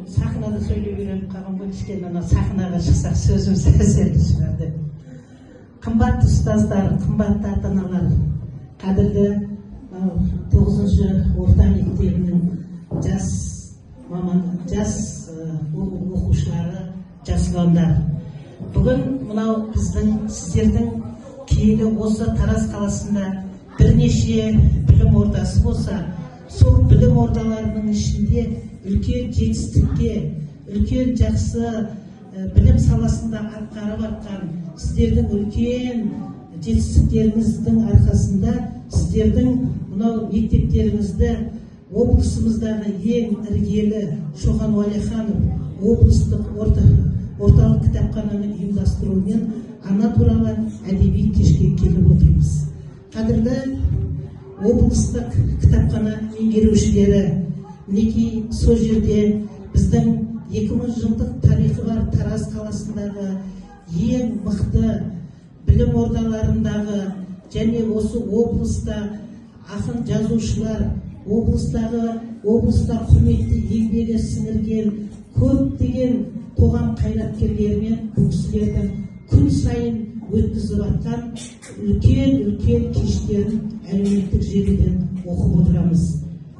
сахнада сөйлеп үйреніп қалған ғой, кішкене ана сахнаға шықсақ сөзіміз әсерлі шығар деп. Қымбатты ұстаздар, қымбатты ата-аналар, қадірлі 9-шы орта мектебінің жас оқушылары, жас ұландар. Бүгін мынау біздің сіздердің киелі осы Тараз қаласында бірнеше білім ордасы болса, сол білім ордаларының ішінде үлкен жетістікке, үлкен жақсы білім саласында атқарып жатқан сіздердің үлкен жетістіктеріңіздің арқасында сіздердің мынау мектептеріңізді облысымыздағы ең іргелі Шоқан Уәлиханов облыстық орталық кітапхананың ұйымдастыруымен ана туралы әдеби кешке келіп отырмыз. Қадірлі облыстық кітапхана меңгерушілері, мінекей сол жерде біздің 2000 жылдық тарихы бар Тараз қаласындағы ең мықты білім ордаларындағы және осы облыста ақын жазушылар, облыста құрметті еңбегі сіңірген көптеген қоғам қайраткерлерімен бұл кісілердің күн сайын өткізіп жатқан үлкен кештерін әлеуметтік желіден оқып отырамыз.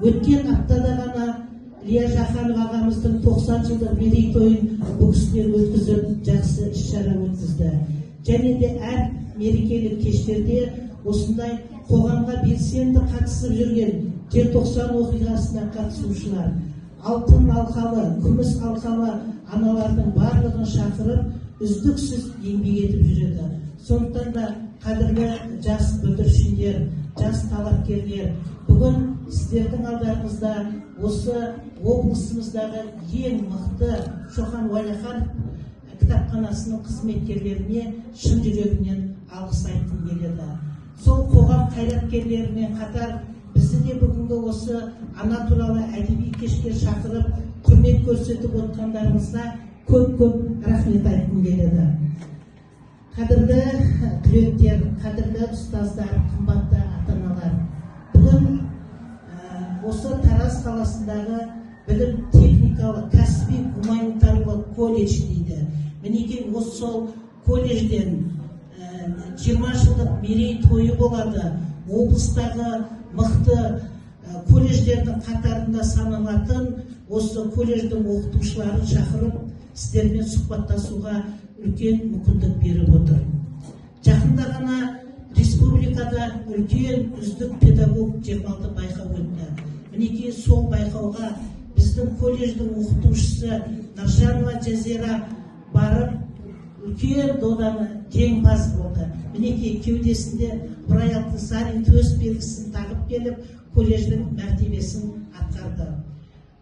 Өткен аптада ғана Илья Жақанов ағамыздың 90 жылдық мерейтойын бұл кісілер өткізіп, жақсы іс-шара өткізді. Және де әр мерекелік кештерде осындай қоғамға белсенді қатысып жүрген желтоқсан оқиғасына қатысушылар, алтын алқалы, күміс алқалы аналардың барлығын шақырып, үздіксіз еңбек етіп жүреді. Сондықтан да қадірлі жас бүлдіршіндер, жас талапкерлер, бүгін сіздердің алдарыңызда осы облысымыздағы ең мықты Шоқан Уәлиханов кітапханасының қызметкерлеріне шын жүрегімнен алғыс айтқым келеді. Сол қоғам қайраткерлерімен қатар бізді де бүгінгі осы ана туралы әдеби кешке шақырып, құрмет көрсетіп отқандарыңызға көп рахмет айтқым келеді. Қадірлі түлектер, қадірлі ұстаздар, қымбатты ата-аналар, бүгін осы Тараз қаласындағы білім техникалық, кәсіби гуманитарлық колледж дейді. Мінекей осы сол колледжден 20 жылдық мерейтойы болады. Облыстағы мықты колледждердің қатарында саналатын осы колледждің оқытушыларын шақырып, сіздермен сұхбаттасуға үлкен мүмкіндік беріп отыр. Жақында ғана республикада үлкен үздік педагог 26 байқау өтті. Мінекей сол байқауға біздің колледждің оқытушысы Нұржанова Жазира барып, үлкен доданы жеңімпаз болды. Мінекей кеудесінде Ыбырай Алтынсарин төс белгісін тағып келіп, колледждің мәртебесін атқарды.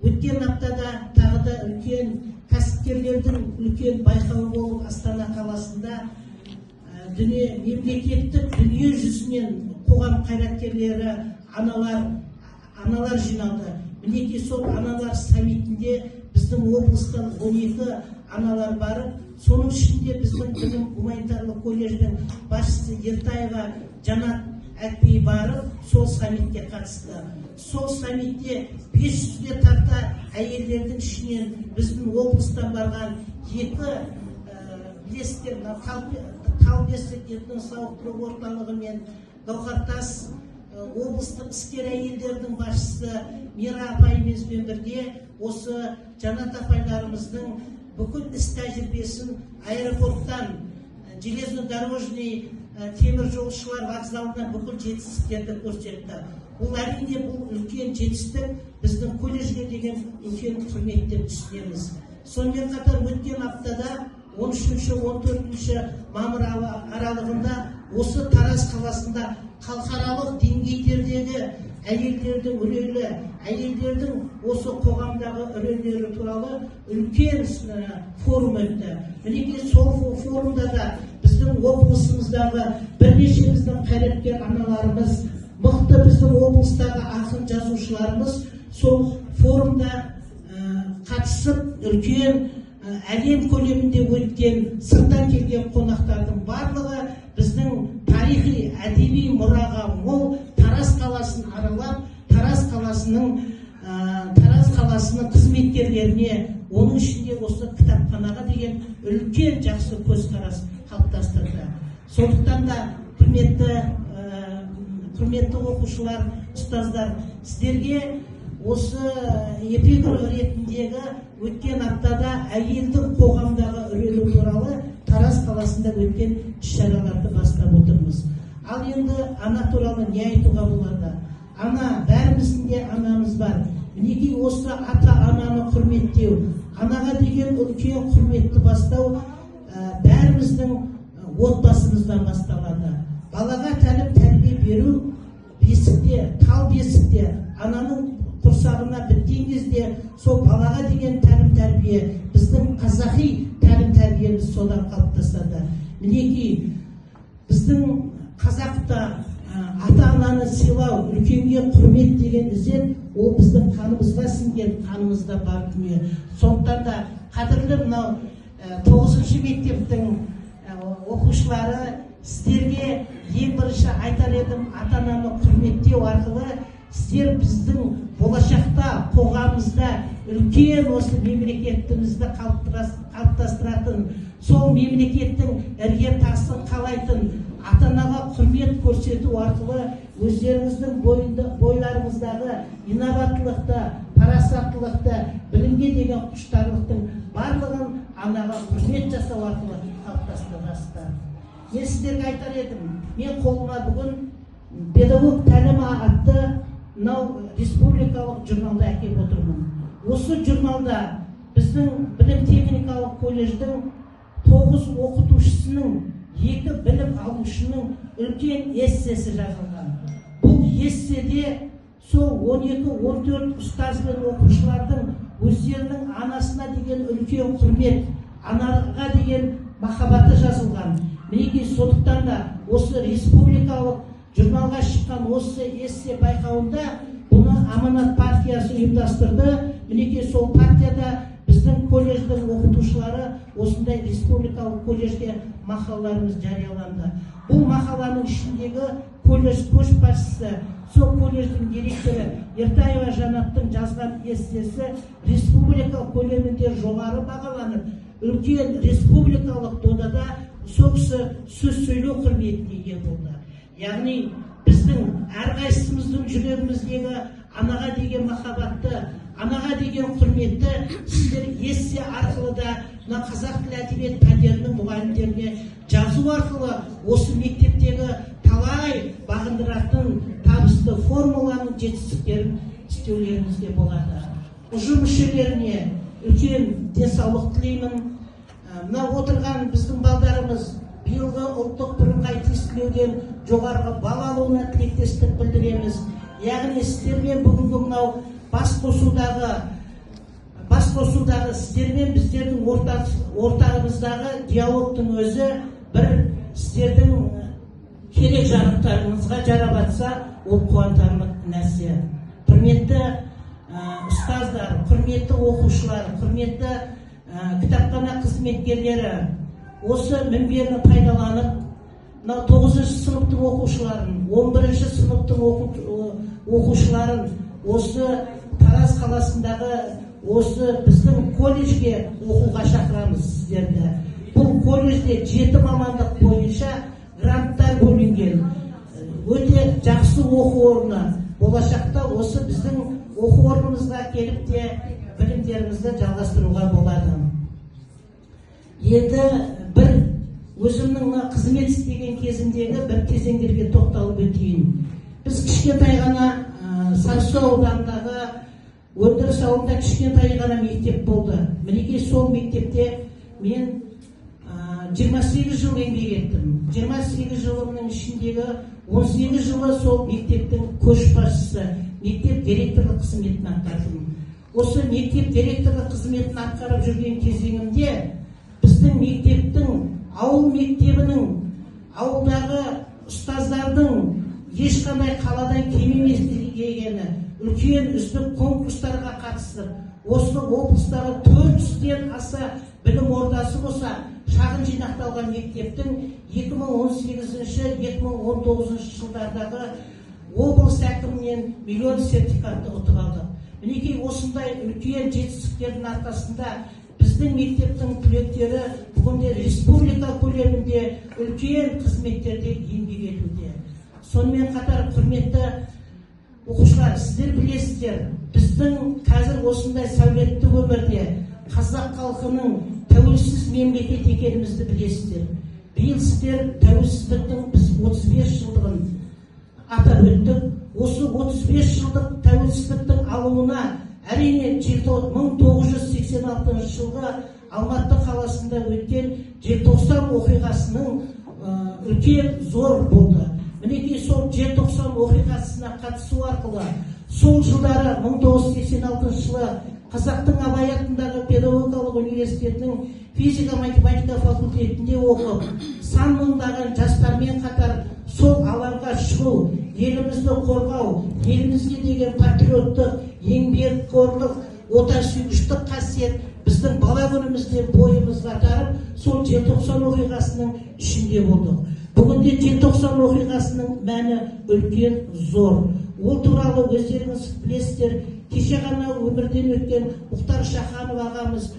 Өткен аптада тағы да үлкен кәсіпкерлердің үлкен байқауы болып Астана қаласында мемлекеттік дүние жүзінен қоғам қайраткерлері, аналар жиналды. Мінекей сол аналар саммитінде біздің облыстан 12 аналар барып, соның ішінде біздің білім гуманитарлық колледждің басшысы Ертаева Жанат Әкпей барып, сол саммитке қатысты. Сол саммитте 500-ге тарта әйелдердің ішінен біздің облыстан барған 2 білесіздер, Талбесік этно-сауықтыру орталығы мен Гауһартас облыстық іскер әйелдердің басшысы Мира апайымызбен бірге осы Жанат апайларымыздың бүкіл іс тәжірибесін аэропорттан железнодорожный темір жолшылар вокзалына бүкіл жетістіктерді көрсетті. Бұл әрине бұл үлкен жетістік, біздің колледжге деген үлкен құрмет деп түсінеміз. Сонымен қатар өткен аптада 13-14 мамыр аралығында осы Тараз қаласында халықаралық деңгейдегі әйелдердің үрелі, әйелдердің осы қоғамдағы үрелері туралы үлкен форум өтті. Мінекей сол форумда да біздің облысымыздағы бірнеше біздің қайраткер аналарымыз, мықты біздің облыстағы ақын жазушыларымыз сол форумда қатысып, үлкен әлем көлемінде өткен сырттан келген қонақтардың барлығы біздің тарихи, әдеби мұраға мол Тараз қаласын аралап, Тараз саласының қызметкерлеріне, оның ішінде осы кітапханаға деген үлкен жақсы көзқарас қалыптастырды. Сондықтан да құрметті оқушылар, ұстаздар, сіздерге осы эпиграф ретіндегі өткен аптада әйелдің қоғамдағы рөлі туралы Тараз қаласында өткен іс-шараларды бастап отырмыз. Ал енді ана туралы не айтуға болады? Ана, бәріміздің де анамыз бар. Мінекей осы ата-ананы құрметтеу, анаға деген үлкен құрметті бастау бәріміздің отбасымыздан басталады. Балаға тәлім тәрбие беру бесікте, тал бесікте, ананың құрсағына біткен кезде сол балаға деген тәлім тәрбие, біздің қазақи тәлім тәрбиеміз содан қалыптасады. Мінекей біздің қазақта ата-ананы сыйлау, үлкенге құрмет деген ізет, ол біздің қанымызға сіңген, қанымызда бар дүние. Сондықтан да қадірлі мынау 9-шы мектептің оқушылары, сіздерге ең бірінші айтар едім, ата-ананы құрметтеу арқылы сіздер біздің болашақта қоғамымызда үлкен осы мемлекетімізді қалыптастыратын, сол мемлекеттің іргетасын қалайтын, ата-анаға құрмет көрсету арқылы өздеріңіздің бойларыңыздағы инабаттылықты, парасаттылықты, білімге деген құштарлықтың барлығын анаға құрмет жасау арқылы қалыптастырасыздар. Мен сіздерге айтар едім, мен қолыма бүгін педагог тәлімі атты мынау республикалық журналды әкеліп отырмын. Осы журналда біздің білім техникалық колледждің 9 оқытушысының, 2 білім алушының үлкен эссесі жазылған. Бұл эсседе сол 12-14 ұстаз бен оқушылардың өздерінің анасына деген үлкен құрмет, анаға деген махаббаты жазылған. Мінекей сондықтан да осы республикалық журналға шыққан осы эссе байқауында бұны Аманат партиясы ұйымдастырды. Мінекей сол партияда біздің колледждің оқытушылары осындай республикалық колледжге мақалаларымыз жарияланды. Бұл мақаланың ішіндегі колледж көшбасшысы, сол колледждің директоры Ертаева Жанаттың жазған эссесі республикалық көлемінде жоғары бағаланып, үлкен республикалық додада сол кісі сөз сөйлеу құрметіне ие болды. Яғни біздің әрқайсымыздың жүрегіміздегі анаға деген махаббатты, анаға деген құрметті сіздер эссе арқылы да мына қазақ тілі әдебиет пәндерінің мұғалімдеріне жазу арқылы осы мектептегі талай бағындыратын табысты формуланың жетістіктерін істеулеріңізге болады. Ұжым мүшелеріне үлкен денсаулық тілеймін. Мына отырған біздің балдарымыз биылғы ұлттық бірыңғай тестілеуден жоғарғы балл алуына тілектестік білдіреміз. Яғни сіздермен бүгінгі мынау басқосудағы сіздермен біздердің ортамыздағы диалогтың өзі бір сіздердің керек жарықтарыңызға жарап атса, ол қуантарлық нәрсе. Құрметті ұстаздар, құрметті оқушылар, құрметті кітапхана қызметкерлері, осы мінберді пайдаланып, 9-шы сыныптың оқушыларын, 11-ші сыныптың оқушыларын осы Тараз қаласындағы осы біздің колледжге оқуға шақырамыз сіздерді. Бұл колледжде 7 мамандық бойынша гранттар бөлінген. Өте жақсы оқу орны. Болашақта осы біздің оқу орнымызға келіп те білімдерімізді жалғастыруға болады. Енді бір өзімнің қызмет істеген кезіндегі бір кезеңдерге тоқталып өтейін. Біз кішкентай ғана Сарысу ауданындағы өндіріс ауылында кішкентай ғана мектеп болды. Мінекей сол мектепте мен 28 жыл еңбек еттім. 28 жылымның ішіндегі 18 жылы сол мектептің көшбасшысы, мектеп директорлық қызметін атқардым. Осы мектеп директорлық қызметін атқарып жүрген кезеңімде біздің мектептің, ауыл мектебінің, ауылдағы ұстаздардың ешқандай қаладан кем емес дегені, үлкен үздік конкурстарға қатысып, осы облыстағы 400-ден аса білім ордасы болса, шағын жинақталған мектептің 2018-2019 жылдардағы облыс әкімінен миллион сертификатты ұтып алдық. Мінекей осындай үлкен жетістіктердің арқасында біздің мектептің түлектері бүгінде республика көлемінде үлкен қызметтерде еңбек етуде. Сонымен қатар, құрметті оқушылар, сіздер білесіздер, біздің қазір осындай сәулетті өмірде қазақ халқының тәуелсіз мемлекет екенімізді білесіздер. Биыл сіздер тәуелсіздіктің біз 35 жылдығын атап өттік. Осы 35 жылдық тәуелсіздіктің алуына әрине 1986 жылғы Алматы қаласында өткен желтоқсан оқиғасының үлкен зор болды. Мінекей сол желтоқсан оқиғасына қатысу арқылы сол жылдары 1986 жылы Қазақтың Абай атындағы педагогикалық университетінің физика-математика факультетінде оқып, сан мыңдаған жастармен қатар сол алаңға шығу, елімізді қорғау, елімізге деген патриоттық, еңбекқорлық, отансүйгіштік қасиет біздің бала күнімізден бойымызға тарып, сол желтоқсан оқиғасының ішінде болдық. Бүгінде желтоқсан оқиғасының мәні үлкен зор. Ол туралы өздеріңіз білесіздер, кеше ғана өмірден өткен Мұхтар Шаханов ағамыз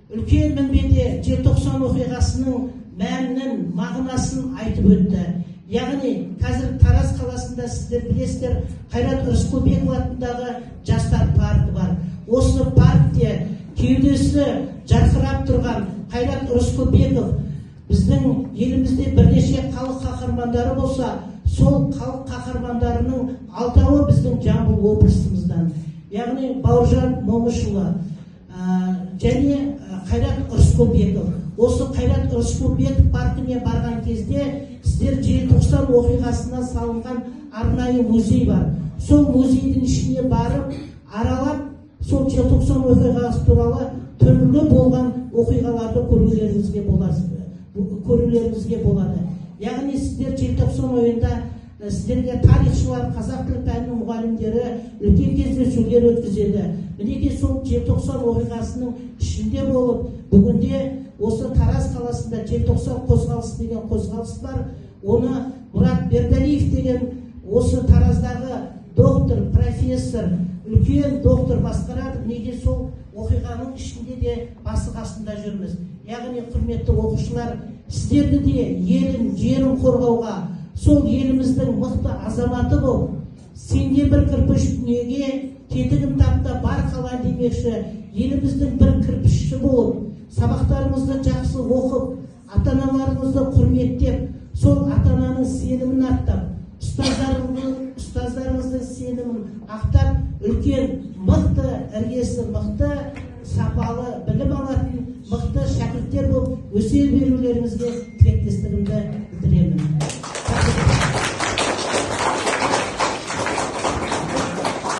үлкен мінбеде желтоқсан оқиғасының мәнін, мағынасын айтып өтті. Яғни қазір Тараз қаласында сіздер білесіздер, Қайрат Рысқұлбеков атындағы жастар паркі бар. Осы паркте кеудесі жарқырап тұрған Қайрат Рысқұлбеков біздің елімізде бірнеше халық қаһармандары болса, сол халық қаһармандарының алтауы біздің Жамбыл облысымыздан. Яғни Бауыржан Момышұлы және Қайрат Рысқұлбеков. Осы Қайрат Рысқұлбеков паркіне барған кезде сіздер желтоқсан оқиғасына салынған арнайы музей бар. Сол музейдің ішіне барып, аралап, сол желтоқсан оқиғасы туралы түрлі болған оқиғаларды көрулеріңізге болады. Яғни сіздер желтоқсан ойында сіздерге тарихшылар, қазақ тілі пәнінің мұғалімдері үлкен кездесулер өткізеді. Мінекей сол желтоқсан оқиғасының ішінде болып, бүгінде осы Тараз қаласында желтоқсан қозғалысы деген қозғалыс бар. Оны Мұрат Бердалиев деген осы Тараздағы доктор, профессор, үлкен доктор басқарады. Неге сол оқиғаның ішінде де басы қасында жүрміз. Яғни құрметті оқушылар, сіздерді де елін, жерін қорғауға, сол еліміздің мықты азаматы болып, сенде бір кірпіш дүниеге кетігін тапта бар қалан демекші, еліміздің бір кірпішші болып, сабақтарымызды жақсы оқып, ата-аналарымызды құрметтеп, сол ата-ананың сенімін ақтап, ұстаздарымыздың сенімін ақтап, үлкен мықты іргесі, мықты сапалы білім алатын мықты шәкірттер болып өсе берулеріңізге тілектестігімді